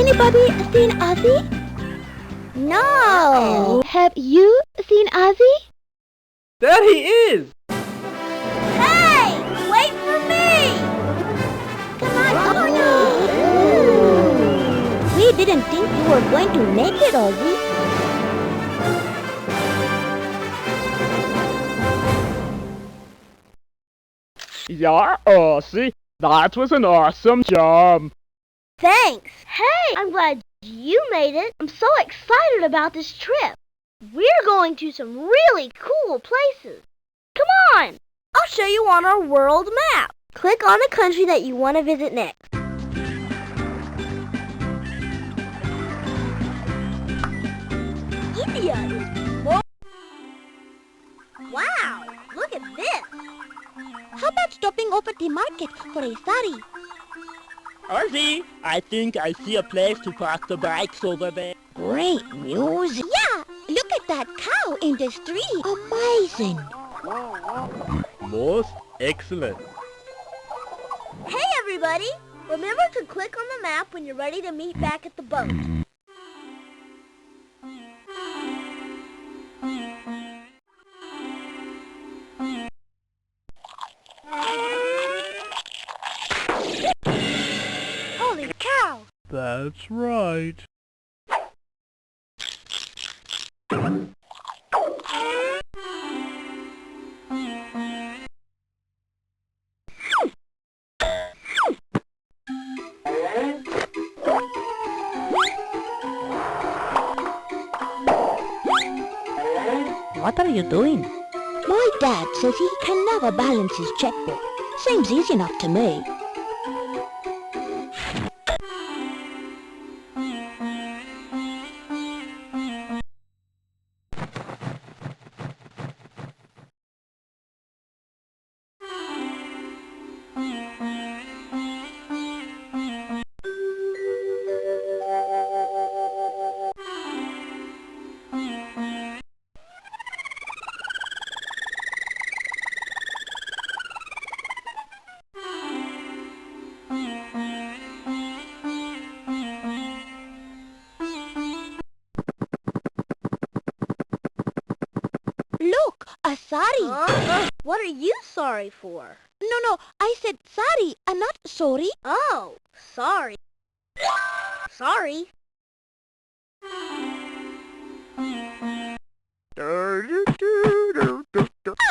anybody seen Ozzie? No. Have you seen Ozzie? There he is! Hey! Wait for me! Come on. Oh, no. We didn't think you were going to make it, Ozzie. Yeah, Ozzie, that was an awesome job. Thanks. Hey, I'm glad you made it. I'm so excited about this trip. We're going to some really cool places. Come on. I'll show you on our world map. Click on the country that you want to visit next. India is more. Wow, look at this. How about stopping over at the market for a sari? Ozzie, I think I see a place to park the bikes over there. Great music. Yeah, look at that cow in the street. Amazing. Most excellent. Hey everybody! Remember to click on the map when you're ready to meet back at the boat. Holy cow! That's right. What are you doing? My dad says he can never balance his checkbook. Seems easy enough to me. Look, a sari. What are you sorry for? No, I said sari and not sorry. Oh, sorry. Sorry.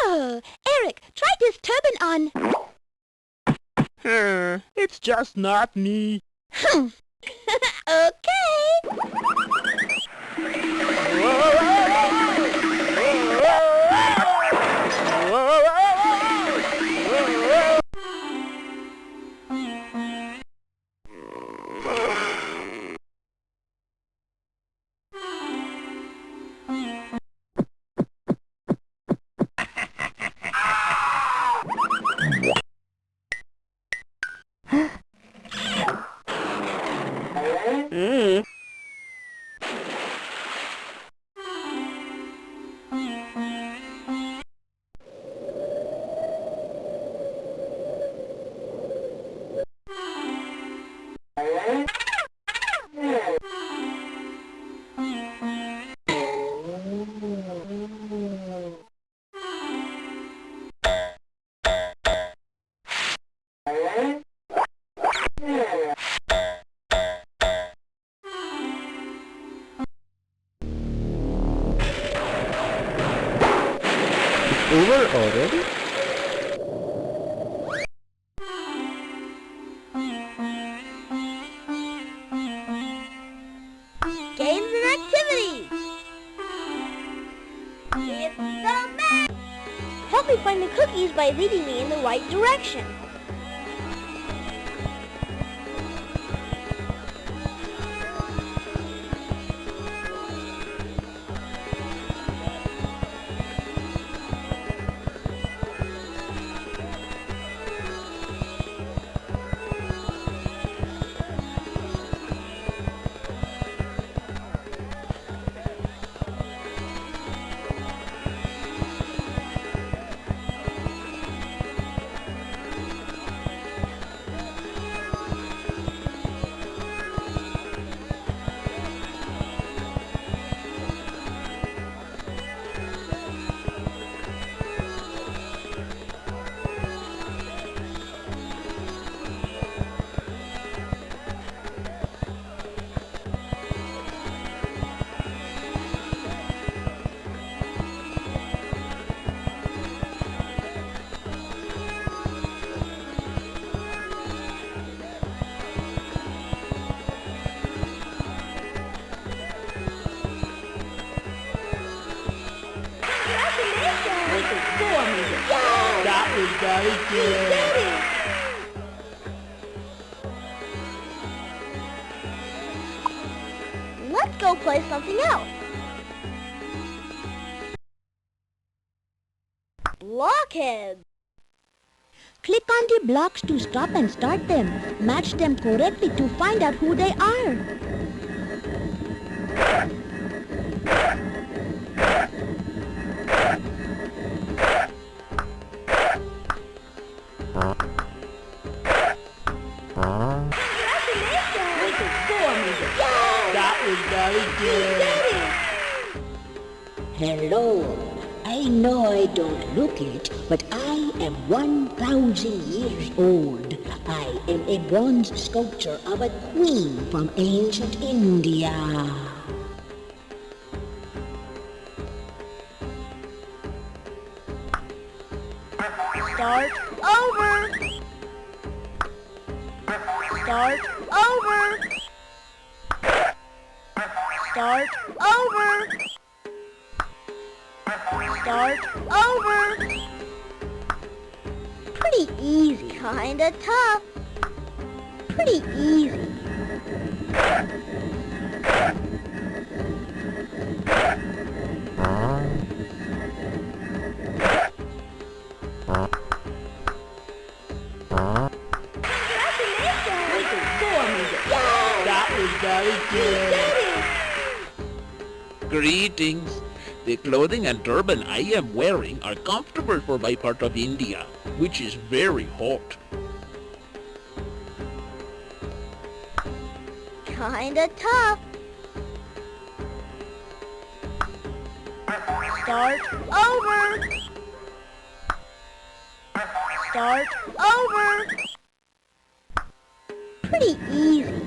Oh, Eric, try this turban on. It's just not me. Okay. Over already? Games and activities. It's the map. Help me find the cookies by leading me in the right direction. very good. Let's go play something else. Blockheads. Click on the blocks to stop and start them. Match them correctly to find out who they are. That was very good. Hello. I know I don't look it, but I am 1,000 years old. I am a bronze sculpture of a queen from ancient India. Start over. Start over. Start over. Start over. Pretty easy. Kinda tough. Pretty easy. That was very good. Greetings. The clothing and turban I am wearing are comfortable for my part of India, which is very hot. Kinda tough. Start over. Start over. Pretty easy.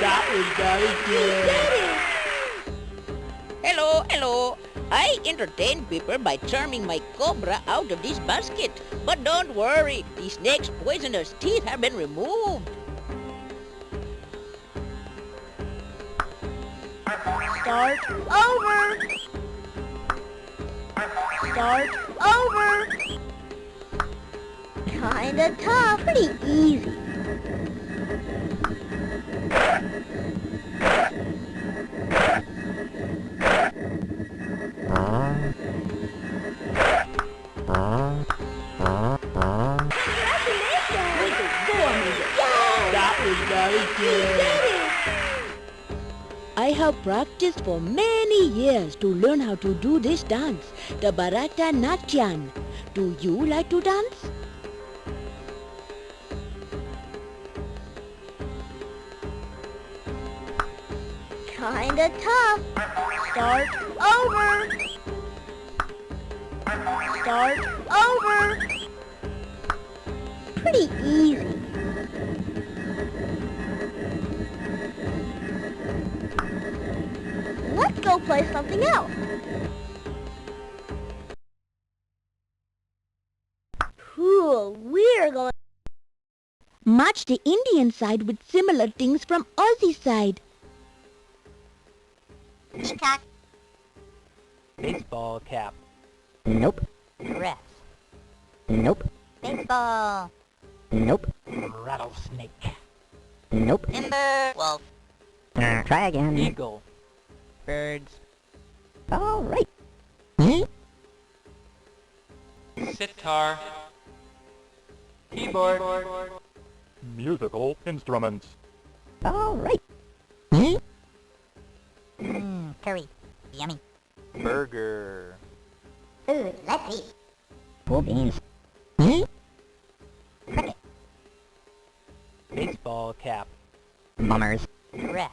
That was very good. Hello. I entertain people by charming my cobra out of this basket. But don't worry, the snake's poisonous teeth have been removed. Start over. Start over. Kinda tough. Pretty easy. That was very good. I have practiced for many years to learn how to do this dance, the Bharatanatyam. Do you like to dance? Kinda tough. Start over. Start over. Pretty easy. Let's go play something else. Cool, we're going... Match the Indian side with similar things from Ozzie side. Cheetah. Baseball cap. Nope. Dress. Nope. Baseball. Nope. Rattlesnake. Nope. Timber. Wolf. Try again. Eagle. Birds. All right. Sitar. Keyboard. Musical instruments. All right. Curry. Yummy. Burger. Food. Let's eat. Cool beans. Cricket. Baseball cap. Bummers. Dress.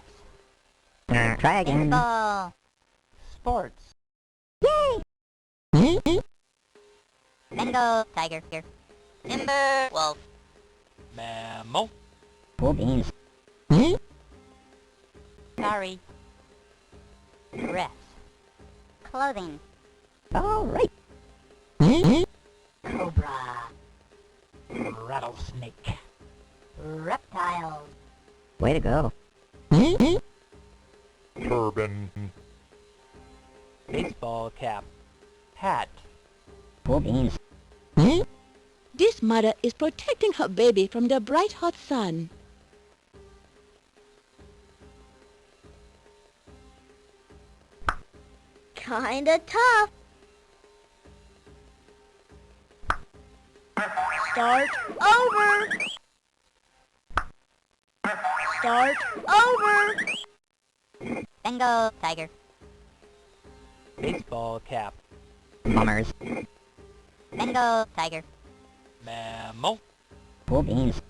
Try again. Baseball. Sports. Bengal. Tiger. Timber. Wolf. Mammal. Cool beans. Sorry. Dress. Clothing. All right. snake. Reptile. Way to go. Turban. Baseball cap. Hat. Cool beans. This mother is protecting her baby from the bright hot sun. Kinda tough. Start over. Start over. Bingo, tiger. Baseball cap. Bummers. Bingo, tiger. Mammal. Cool beans.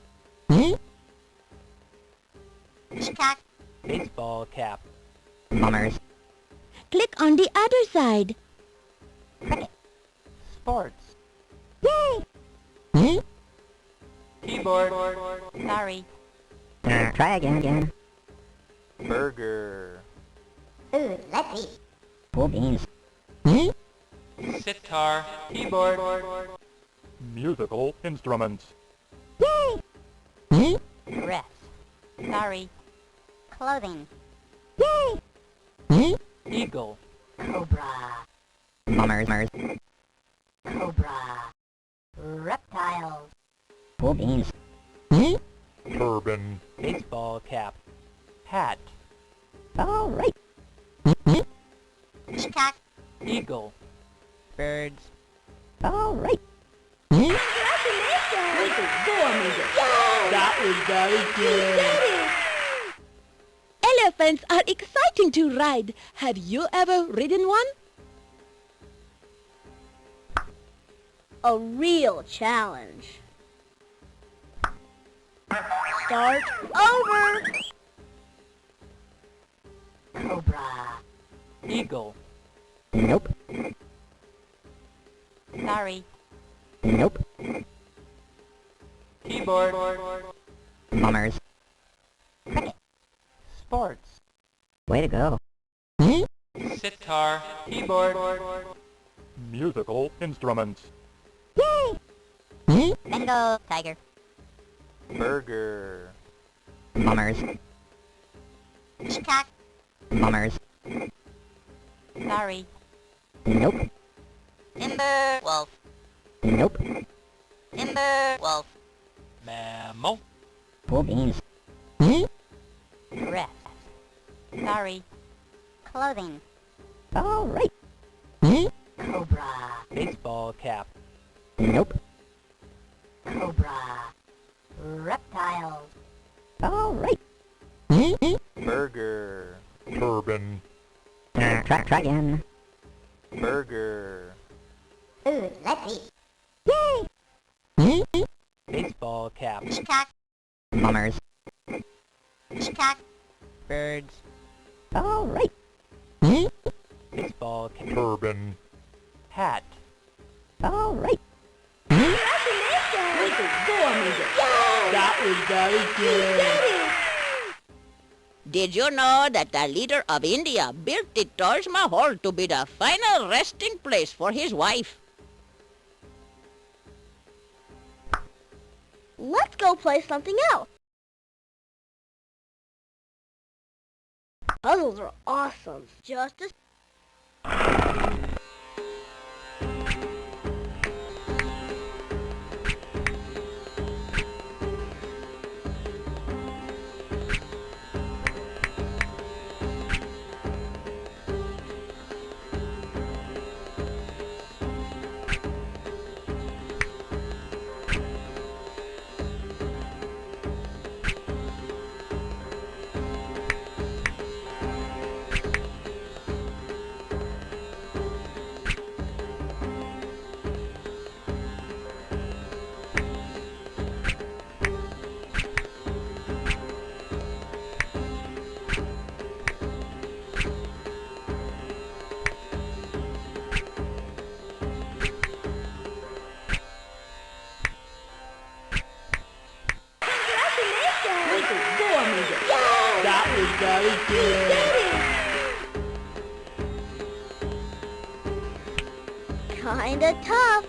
Peacock. Baseball cap. Bummers. Click on the other side. Sports. Yay! Keyboard. Sorry. Try again. Burger. Ooh, let's eat. Cool beans. Sitar. Keyboard. Musical instruments. Dress. Sorry. Clothing. Eagle. Cobra. Bummers. Cobra. Reptile. Cool beans. Turban. Baseball cap. Hat. All right. Peacock. Eagle. Birds. All right. That was very good. Elephants are exciting to ride. Have you ever ridden one? A real challenge. Start over. Cobra. Eagle. Nope. Sorry. Nope. Keyboard. Bummers. Sports. Way to go. Sitar. Keyboard. Musical instruments. Bingo, tiger. Burger. Bummers. Peacock. Bummers. Sorry. Nope. Timber. Wolf. Nope. Timber. Wolf. Mammal. Cool beans. Dress. Sorry. Clothing. All right. Cobra. Baseball cap. Nope. Cobra. Reptile. All right. Burger. Turban. Try again. Burger. Ooh, let's eat. Yay! Baseball cap. Peacock. Bummers. Peacock. Birds. All right. Baseball cap. Turban. Hat. All right. That was very good. Did you know that the leader of India built the Taj Mahal to be the final resting place for his wife? Let's go play something else. Puzzles are awesome. Just as That was very good. kinda tough.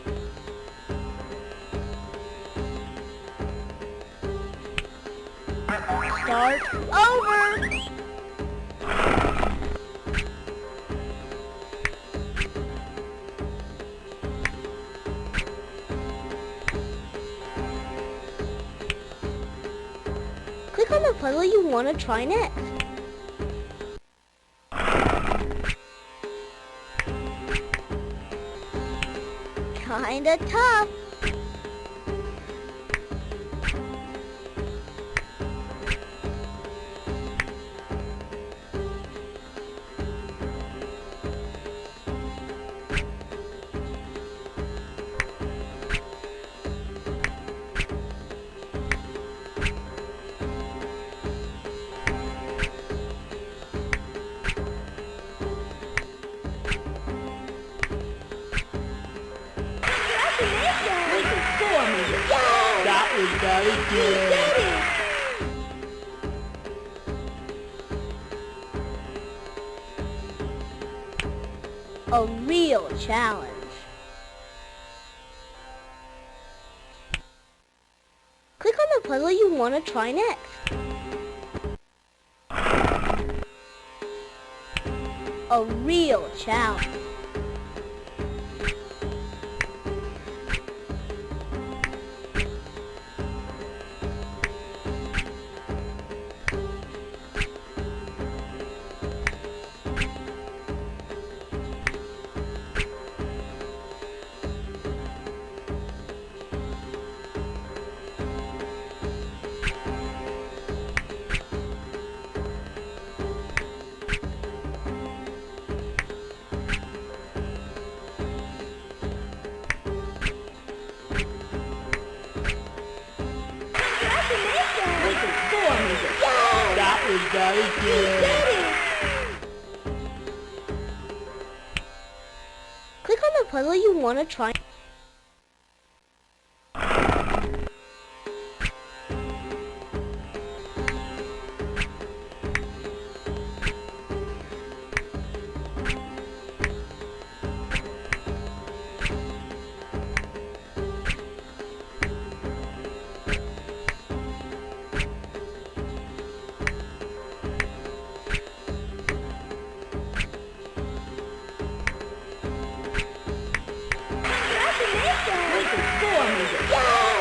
Start over. Click on the puzzle you want to try next. Kinda tough. That was very good. A real challenge. Click on the puzzle you want to try next. A real challenge. That was very good. Click on the puzzle you want to try.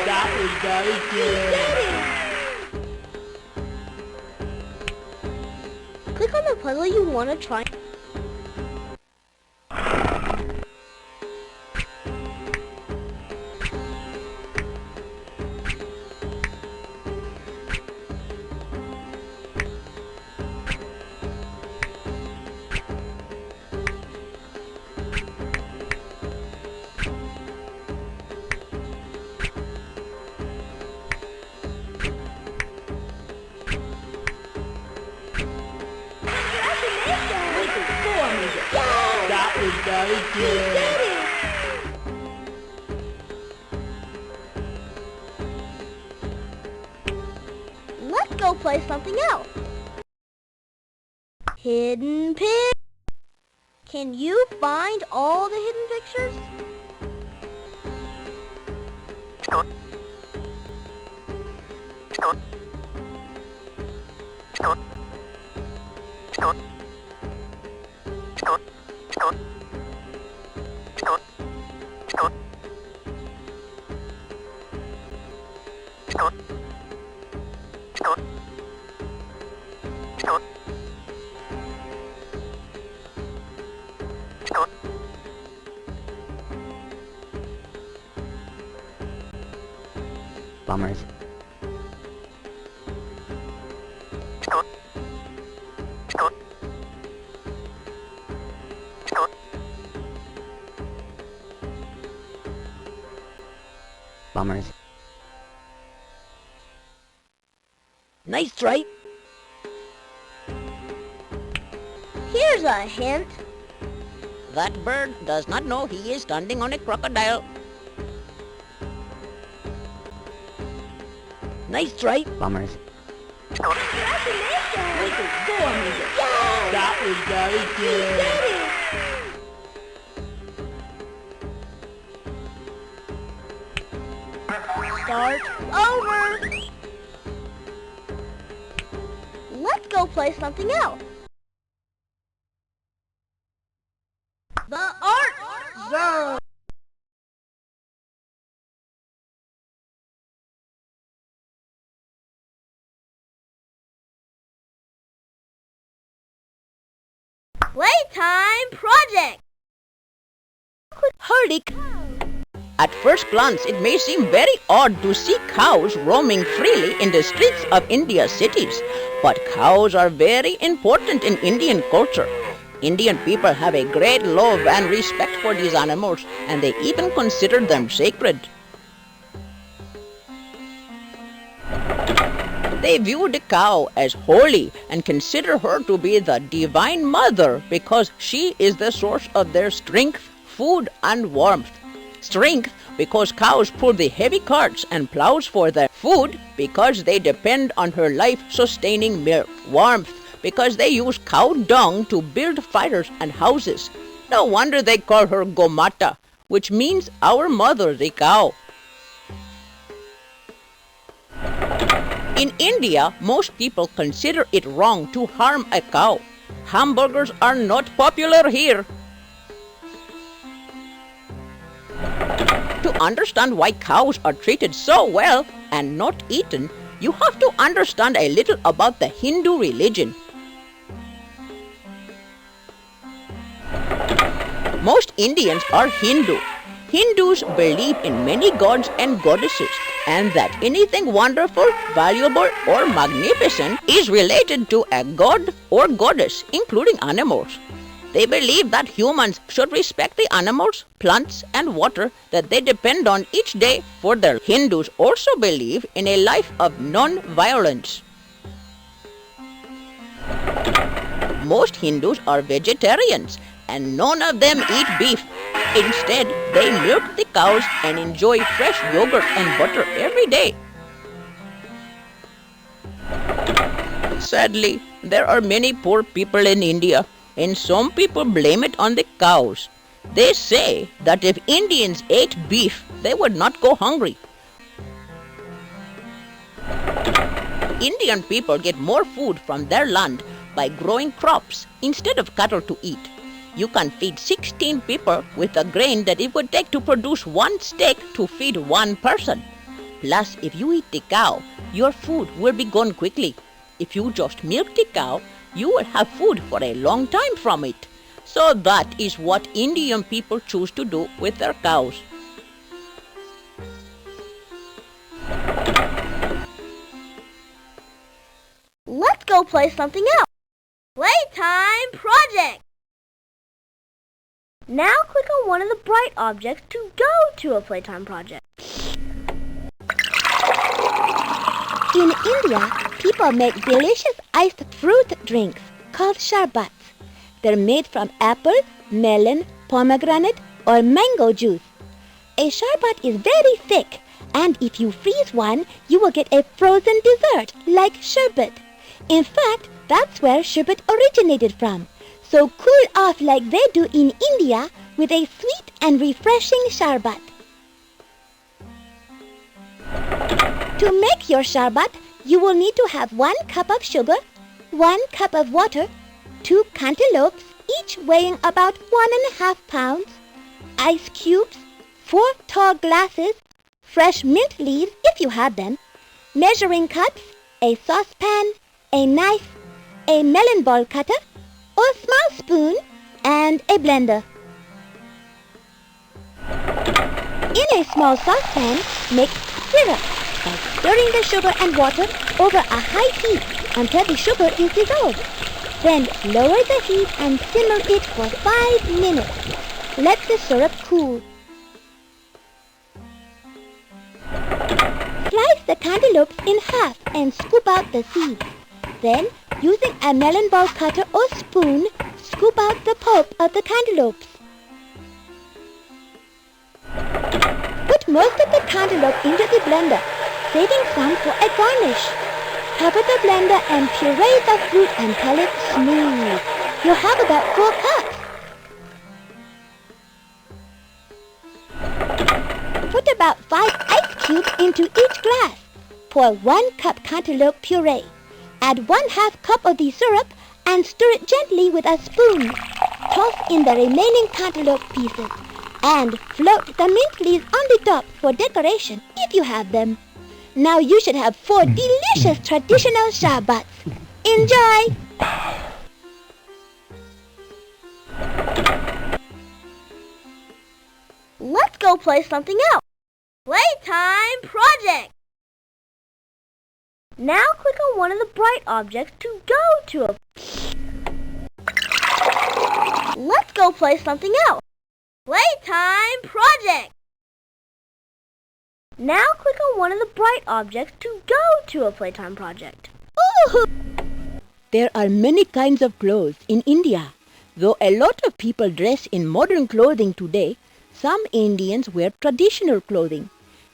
That was very good. Click on the puzzle you want to try. That was very good. Let's go play something else. Hidden pic. Can you find all the hidden pictures? Bummers. Bummers. Nice try. Here's a hint. That bird does not know he is standing on a crocodile. Nice try. Bummers. That was very good. Start over. go play something else. The Art Zone. Playtime Project. Hurry! At first glance, it may seem very odd to see cows roaming freely in the streets of India's cities. But cows are very important in Indian culture. Indian people have a great love and respect for these animals, and they even consider them sacred. They view the cow as holy and consider her to be the divine mother because she is the source of their strength, food, and warmth. Strength because cows pull the heavy carts and plows for their food because they depend on her life-sustaining milk. Warmth because they use cow dung to build fires and houses. No wonder they call her Gomata, which means our mother, the cow. In India, most people consider it wrong to harm a cow. Hamburgers are not popular here. To understand why cows are treated so well and not eaten, you have to understand a little about the Hindu religion. Most Indians are Hindu. Hindus believe in many gods and goddesses, and that anything wonderful, valuable, or magnificent is related to a god or goddess, including animals. They believe that humans should respect the animals, plants, and water that they depend on each day for their. Hindus also believe in a life of non-violence. Most Hindus are vegetarians, and none of them eat beef. Instead, they milk the cows and enjoy fresh yogurt and butter every day. Sadly, there are many poor people in India, and some people blame it on the cows. They say that if Indians ate beef, they would not go hungry. Indian people get more food from their land by growing crops instead of cattle to eat. You can feed 16 people with the grain that it would take to produce one steak to feed one person. Plus, if you eat the cow, your food will be gone quickly. If you just milk the cow, you will have food for a long time from it. So that is what Indian people choose to do with their cows. Let's go play something else. Playtime Project. Now click on one of the bright objects to go to a playtime project. In India, people make delicious iced fruit drinks called sharbats. They're made from apple, melon, pomegranate, or mango juice. A sharbat is very thick, and if you freeze one, you will get a frozen dessert like sherbet. In fact, that's where sherbet originated from. So cool off like they do in India with a sweet and refreshing sharbat. To make your sharbat, you will need to have 1 cup of sugar, 1 cup of water, 2 cantaloupes, each weighing about 1.5 pounds, ice cubes, 4 tall glasses, fresh mint leaves if you have them, measuring cups, a saucepan, a knife, a melon ball cutter, or small spoon, and a blender. In a small saucepan, make syrup by stirring the sugar and water over a high heat until the sugar is dissolved. Then lower the heat and simmer it for 5 minutes. Let the syrup cool. Slice the cantaloupes in half and scoop out the seeds. Then, using a melon ball cutter or spoon, scoop out the pulp of the cantaloupes. Put most of the cantaloupe into the blender, saving some for a garnish. Cover the blender and puree the fruit until it's smooth. You'll have about 4 cups. Put about 5 ice cubes into each glass. Pour 1 cup cantaloupe puree. Add 1/2 cup of the syrup and stir it gently with a spoon. Toss in the remaining cantaloupe pieces and float the mint leaves on the top for decoration if you have them. Now you should have 4 delicious traditional sharbats. Enjoy! Let's go play something else. Playtime project. Now click on one of the bright objects to go to a... Let's go play something else. Playtime project. Now click on one of the bright objects to go to a playtime project. Ooh. There are many kinds of clothes in India. Though a lot of people dress in modern clothing today, some Indians wear traditional clothing.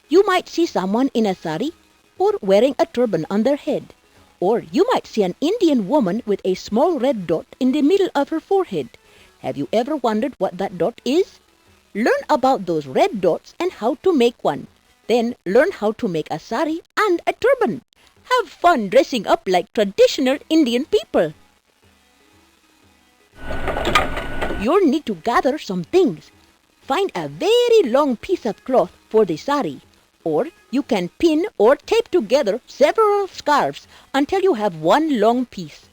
You might see someone in a sari or wearing a turban on their head. Or you might see an Indian woman with a small red dot in the middle of her forehead. Have you ever wondered what that dot is? Learn about those red dots and how to make one. Then learn how to make a sari and a turban. Have fun dressing up like traditional Indian people. You'll need to gather some things. Find a very long piece of cloth for the sari. Or you can pin or tape together several scarves until you have one long piece.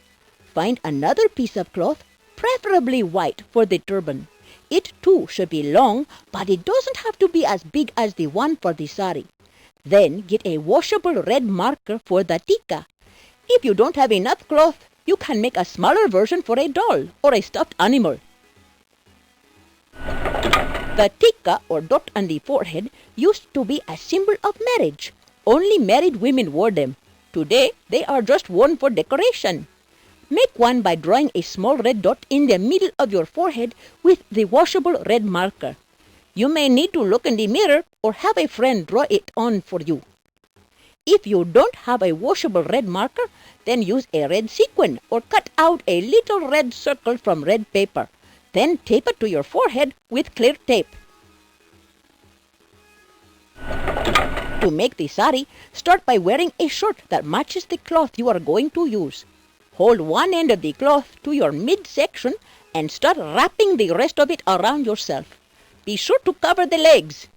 Find another piece of cloth, preferably white, for the turban. It too should be long, but it doesn't have to be as big as the one for the sari. Then get a washable red marker for the tikka. If you don't have enough cloth, you can make a smaller version for a doll or a stuffed animal. The tikka or dot on the forehead used to be a symbol of marriage. Only married women wore them. Today, they are just worn for decoration. Make one by drawing a small red dot in the middle of your forehead with the washable red marker. You may need to look in the mirror or have a friend draw it on for you. If you don't have a washable red marker, then use a red sequin or cut out a little red circle from red paper. Then tape it to your forehead with clear tape. To make the sari, start by wearing a shirt that matches the cloth you are going to use. Hold one end of the cloth to your midsection and start wrapping the rest of it around yourself. Be sure to cover the legs.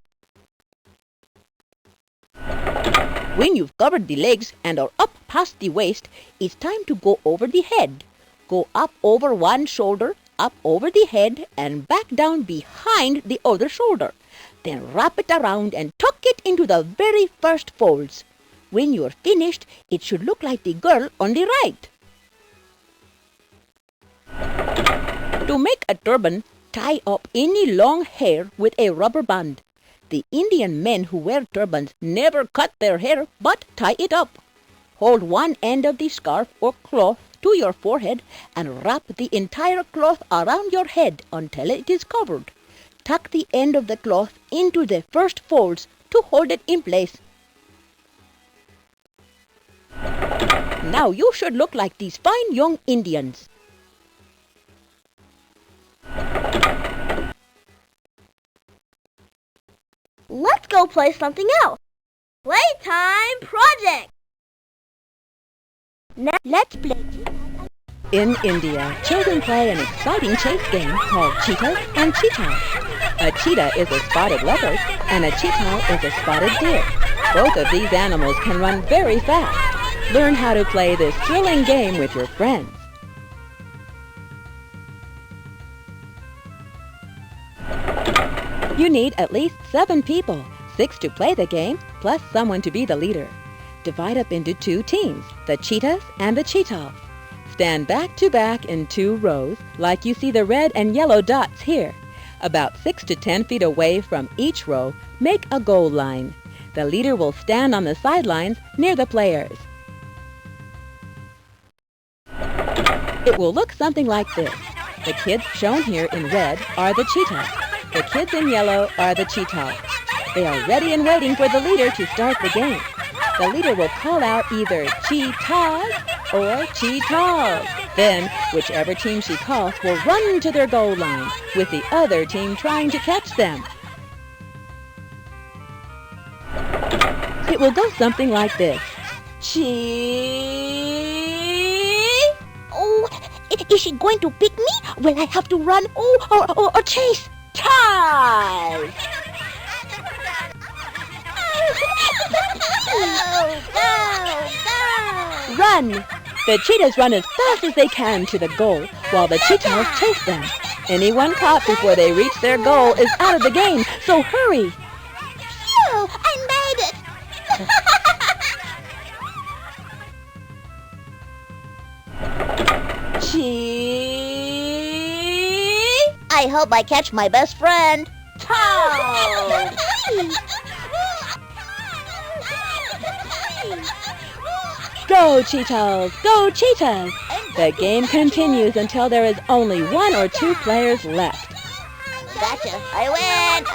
When you've covered the legs and are up past the waist, it's time to go over the head. Go up over one shoulder, up over the head, and back down behind the other shoulder. Then wrap it around and tuck it into the very first folds. When you're finished, it should look like the girl on the right. To make a turban, tie up any long hair with a rubber band. The Indian men who wear turbans never cut their hair but tie it up. Hold one end of the scarf or cloth to your forehead and wrap the entire cloth around your head until it is covered. Tuck the end of the cloth into the first folds to hold it in place. Now you should look like these fine young Indians. Let's go play something else. Playtime project. Now let's play. In India, children play an exciting chase game called Cheetah and Cheetah. A cheetah is a spotted leopard and a cheetah is a spotted deer. Both of these animals can run very fast. Learn how to play this thrilling game with your friends. You need at least 7 people, 6 to play the game, plus someone to be the leader. Divide up into 2 teams, the cheetahs and the cheetahs. Stand back to back in 2 rows, like you see the red and yellow dots here. About 6 to 10 feet away from each row, make a goal line. The leader will stand on the sidelines near the players. It will look something like this. The kids shown here in red are the cheetahs. The kids in yellow are the cheetahs. They are ready and waiting for the leader to start the game. The leader will call out either cheetahs or cheetahs. Then, whichever team she calls will run to their goal line, with the other team trying to catch them. It will go something like this. Cheetah! Is she going to pick me? Will I have to run or chase? Taj! Run! The cheetahs run as fast as they can to the goal, while the cheetahs chase them. Anyone caught before they reach their goal is out of the game, so hurry! Phew! I made it! I hope I catch my best friend. Taj! Go, Cheetahs! Go, Cheetahs! The game continues until there is only 1 or 2 players left. Gotcha. I win!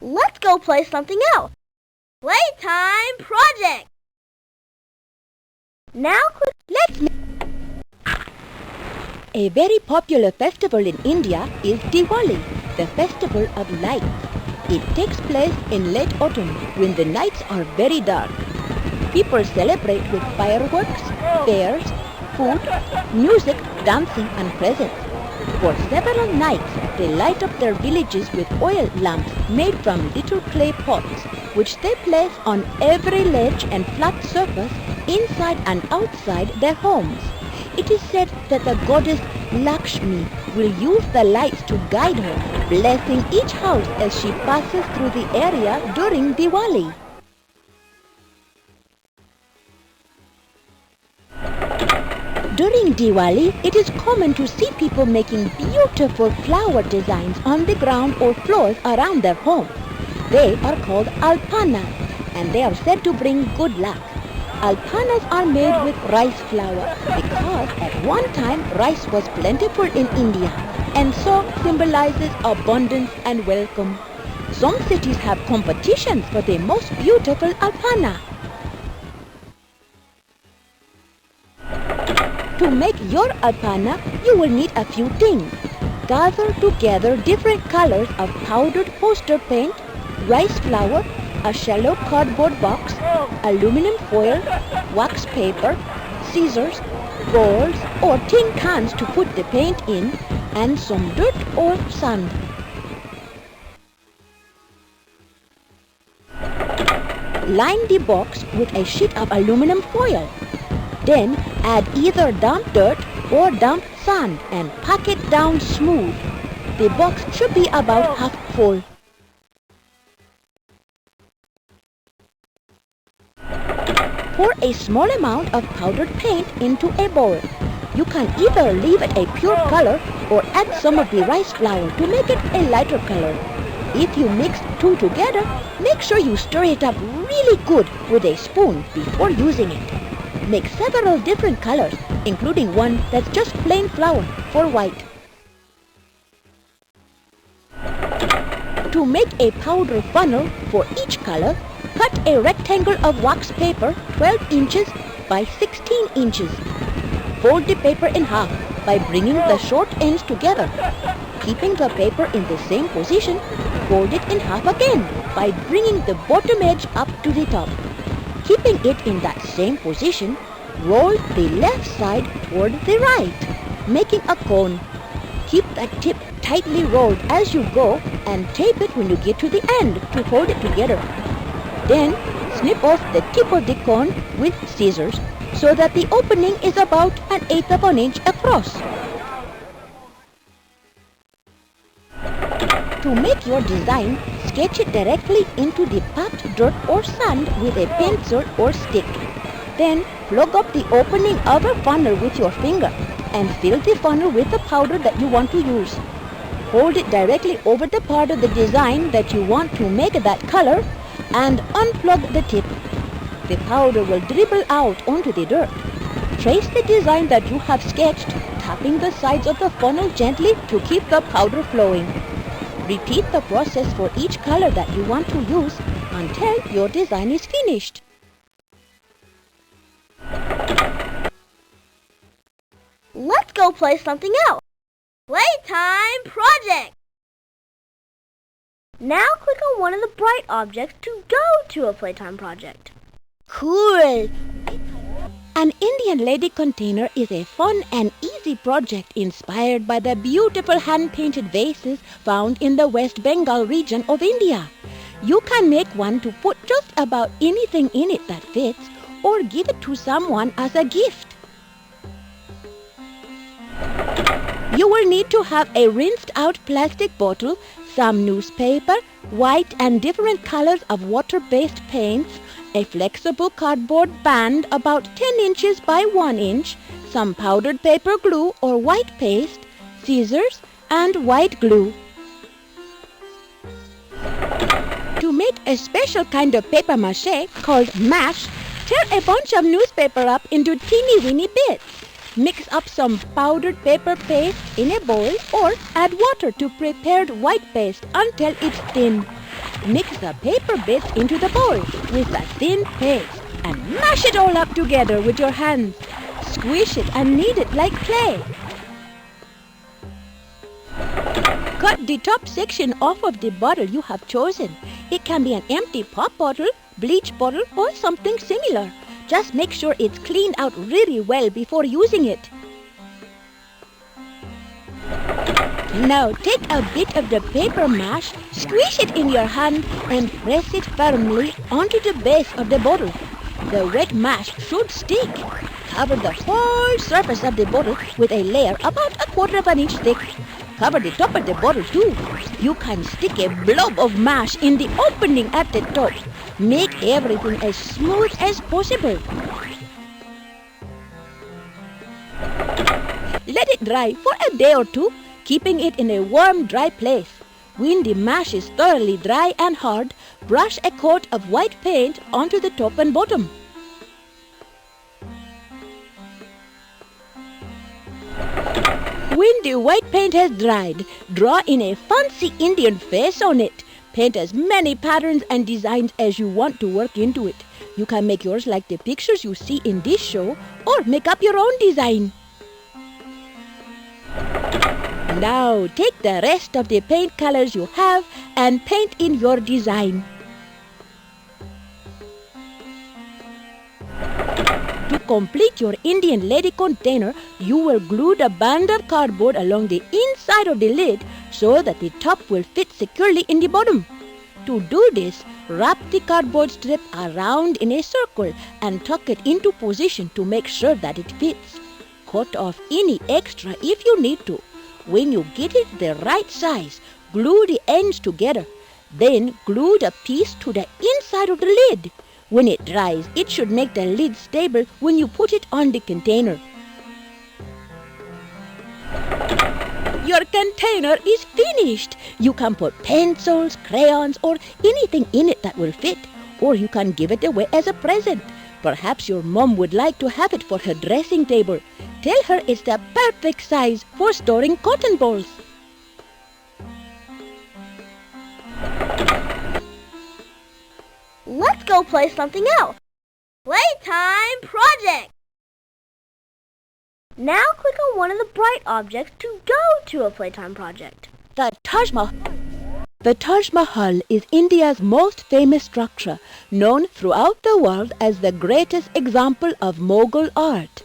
Let's go play something else. Playtime project. Now, Let's A very popular festival in India is Diwali, the festival of lights. It takes place in late autumn when the nights are very dark. People celebrate with fireworks, fairs, food, music, dancing and presents. For several nights, they light up their villages with oil lamps made from little clay pots, which they place on every ledge and flat surface inside and outside their homes. It is said that the goddess Lakshmi will use the lights to guide her, blessing each house as she passes through the area during Diwali. During Diwali, it is common to see people making beautiful flower designs on the ground or floors around their homes. They are called alpana, and they are said to bring good luck. Alpanas are made with rice flour because at one time rice was plentiful in India and so symbolizes abundance and welcome. Some cities have competitions for the most beautiful alpana. To make your alpana, you will need a few things. Gather together different colors of powdered poster paint, rice flour, a shallow cardboard box, aluminum foil, wax paper, scissors, balls or tin cans to put the paint in, and some dirt or sand. Line the box with a sheet of aluminum foil. Then add either damp dirt or damp sand and pack it down smooth. The box should be about half full. Pour a small amount of powdered paint into a bowl. You can either leave it a pure color or add some of the rice flour to make it a lighter color. If you mix two together, make sure you stir it up really good with a spoon before using it. Make several different colors, including one that's just plain flour for white. To make a powder funnel for each color, cut a rectangle of wax paper 12 inches by 16 inches. Fold the paper in half by bringing the short ends together. Keeping the paper in the same position, fold it in half again by bringing the bottom edge up to the top. Keeping it in that same position, roll the left side toward the right, making a cone. Keep the tip tightly rolled as you go and tape it when you get to the end to hold it together. Then, snip off the tip of the cone with scissors so that the opening is about 1/8 of an inch across. To make your design, sketch it directly into the packed dirt or sand with a pencil or stick. Then, plug up the opening of a funnel with your finger and fill the funnel with the powder that you want to use. Hold it directly over the part of the design that you want to make that color and unplug the tip. The powder will dribble out onto the dirt. Trace the design that you have sketched, tapping the sides of the funnel gently to keep the powder flowing. Repeat the process for each color that you want to use until your design is finished. Let's go play something else. Playtime project. Now click on one of the bright objects to go to a playtime project. Cool! An Indian lady container is a fun and easy project inspired by the beautiful hand-painted vases found in the West Bengal region of India. You can make one to put just about anything in it that fits, or give it to someone as a gift. You will need to have a rinsed-out plastic bottle, some newspaper, white and different colors of water-based paints, a flexible cardboard band about 10 inches by 1 inch, some powdered paper glue or white paste, scissors, and white glue. To make a special kind of paper mache called mash, tear a bunch of newspaper up into teeny-weeny bits. Mix up some powdered paper paste in a bowl or add water to prepared white paste until it's thin. Mix the paper bits into the bowl with the thin paste and mash it all up together with your hands. Squish it and knead it like clay. Cut the top section off of the bottle you have chosen. It can be an empty pop bottle, bleach bottle, or something similar. Just make sure it's cleaned out really well before using it. Now take a bit of the paper mash, squeeze it in your hand and press it firmly onto the base of the bottle. The wet mash should stick. Cover the whole surface of the bottle with a layer about 1/4 inch thick. Cover the top of the bottle too. You can stick a blob of mash in the opening at the top. Make everything as smooth as possible. Let it dry for a day or two, keeping it in a warm, dry place. When the mash is thoroughly dry and hard, brush a coat of white paint onto the top and bottom. When the white paint has dried, draw in a fancy Indian face on it. Paint as many patterns and designs as you want to work into it. You can make yours like the pictures you see in this show, or make up your own design. Now take the rest of the paint colors you have and paint in your design. To complete your Indian lady container, you will glue the band of cardboard along the inside of the lid so that the top will fit securely in the bottom. To do this, wrap the cardboard strip around in a circle and tuck it into position to make sure that it fits. Cut off any extra if you need to. When you get it the right size, glue the ends together. Then glue the piece to the inside of the lid. When it dries, it should make the lid stable when you put it on the container. Your container is finished. You can put pencils, crayons, or anything in it that will fit. Or you can give it away as a present. Perhaps your mom would like to have it for her dressing table. Tell her it's the perfect size for storing cotton balls. Let's go play something else. Playtime project. Now click on one of the bright objects to go to a playtime project. The Taj Mahal. The Taj Mahal is India's most famous structure, known throughout the world as the greatest example of Mughal art.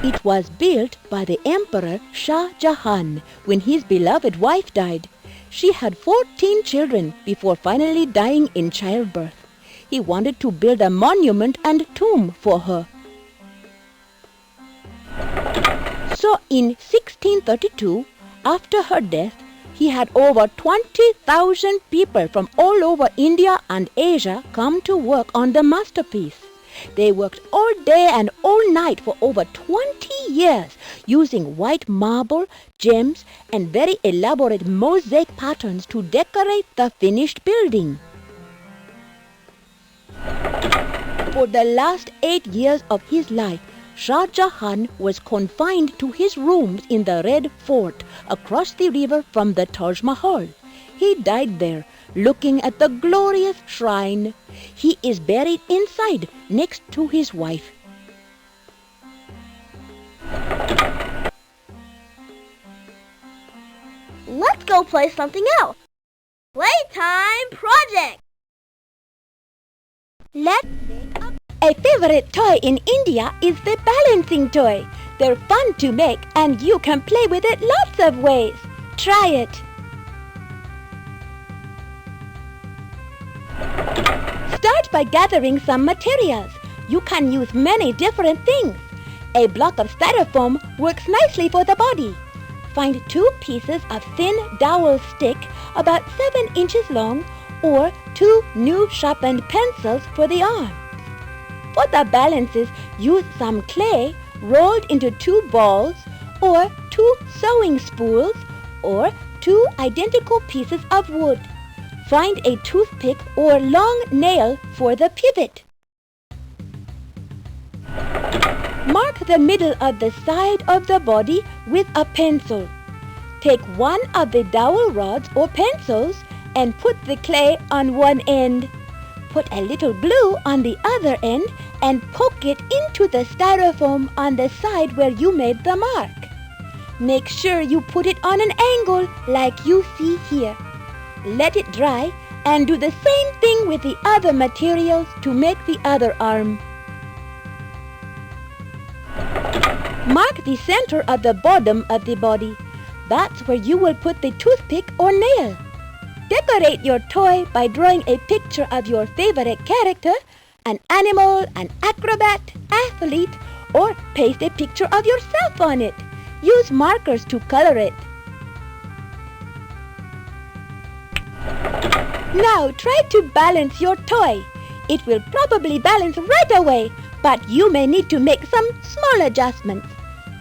It was built by the Emperor Shah Jahan when his beloved wife died. She had 14 children before finally dying in childbirth. He wanted to build a monument and tomb for her. So in 1632, after her death, he had over 20,000 people from all over India and Asia come to work on the masterpiece. They worked all day and all night for over 20 years, using white marble, gems, and very elaborate mosaic patterns to decorate the finished building. For the last 8 years of his life, Shah Jahan was confined to his rooms in the Red Fort across the river from the Taj Mahal. He died there, looking at the glorious shrine. He is buried inside, next to his wife. go play something else. Playtime project. A favorite toy in India is the balancing toy. They're fun to make and you can play with it lots of ways. Try it. Start by gathering some materials. You can use many different things. A block of styrofoam works nicely for the body. Find 2 pieces of thin dowel stick about 7 inches long or 2 new sharpened pencils for the arm. For the balances, use some clay rolled into 2 balls or 2 sewing spools or 2 identical pieces of wood. Find a toothpick or long nail for the pivot. Mark the middle of the side of the body with a pencil. Take one of the dowel rods or pencils and put the clay on one end. Put a little glue on the other end and poke it into the styrofoam on the side where you made the mark. Make sure you put it on an angle like you see here. Let it dry and do the same thing with the other materials to make the other arm. Mark the center of the bottom of the body. That's where you will put the toothpick or nail. Decorate your toy by drawing a picture of your favorite character, an animal, an acrobat, athlete, or paste a picture of yourself on it. Use markers to color it. Now try to balance your toy. It will probably balance right away, but you may need to make some small adjustments.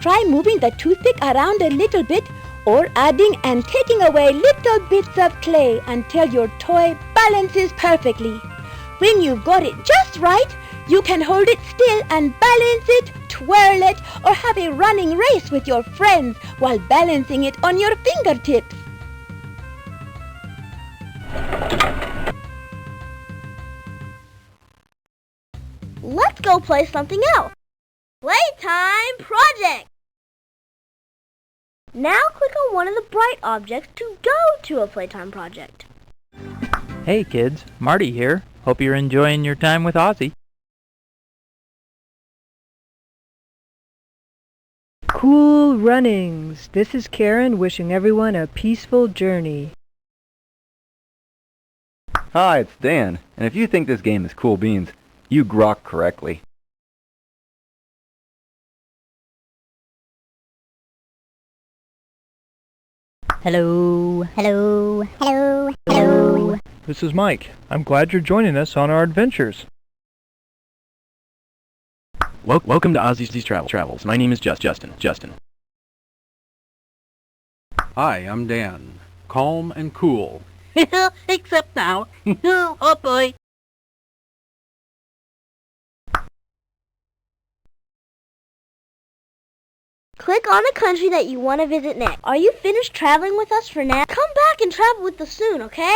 Try moving the toothpick around a little bit or adding and taking away little bits of clay until your toy balances perfectly. When you've got it just right, you can hold it still and balance it, twirl it, or have a running race with your friends while balancing it on your fingertips. Let's go play something else. Playtime project. Now click on one of the bright objects to go to a playtime project. Hey kids, Marty here. Hope you're enjoying your time with Ozzie. Cool runnings. This is Karen wishing everyone a peaceful journey. Hi, it's Dan, and if you think this game is cool beans, you grok correctly. Hello. Hello. Hello. Hello. This is Mike. I'm glad you're joining us on our adventures. Welcome to Ozzie's Travels. My name is Justin. Hi, I'm Dan. Calm and cool. Except now. Oh boy. Click on a country that you want to visit next. Are you finished traveling with us for now? Come back and travel with us soon, okay?